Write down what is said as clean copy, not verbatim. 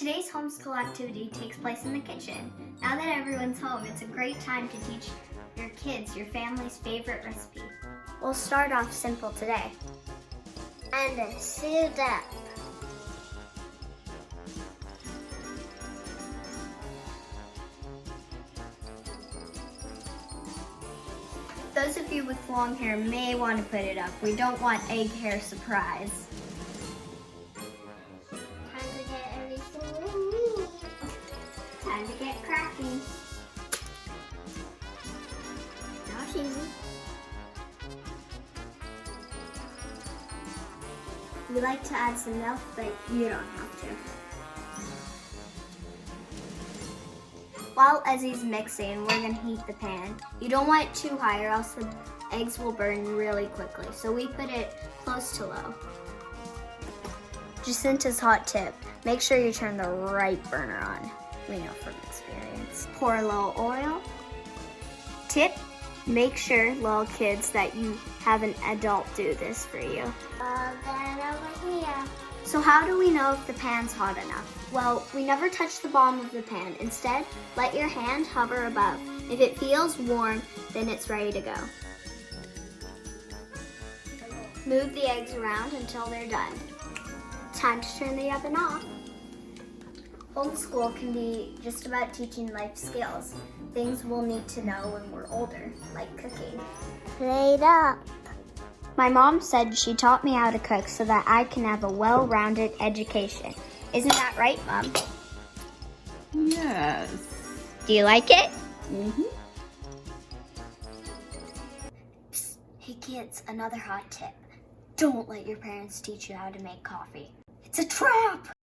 Today's homeschool activity takes place in the kitchen. Now that everyone's home, it's a great time to teach your kids your family's favorite recipe. We'll start off simple today. And sewed up. Those of you with long hair may want to put it up. We don't want egg hair surprise. Time to get everything we need. Time to get cracking. Not easy. We like to add some milk, but you don't have to. While Ezzy's mixing, we're gonna heat the pan. You don't want it too high or else the eggs will burn really quickly. So we put it close to low. Jacinta's hot tip, make sure you turn the right burner on. We know from experience. Pour a little oil. Tip, make sure, little kids, that you have an adult do this for you. Then over here. So how do we know if the pan's hot enough? Well, we never touch the bottom of the pan. Instead, let your hand hover above. If it feels warm, then it's ready to go. Move the eggs around until they're done. Time to turn the oven off. Homeschool can be just about teaching life skills, things we'll need to know when we're older, like cooking. Plate up. My mom said she taught me how to cook so that I can have a well-rounded education. Isn't that right, Mom? Yes. Do you like it? Mm-hmm. Psst. Hey kids, another hot tip. Don't let your parents teach you how to make coffee. It's a trap!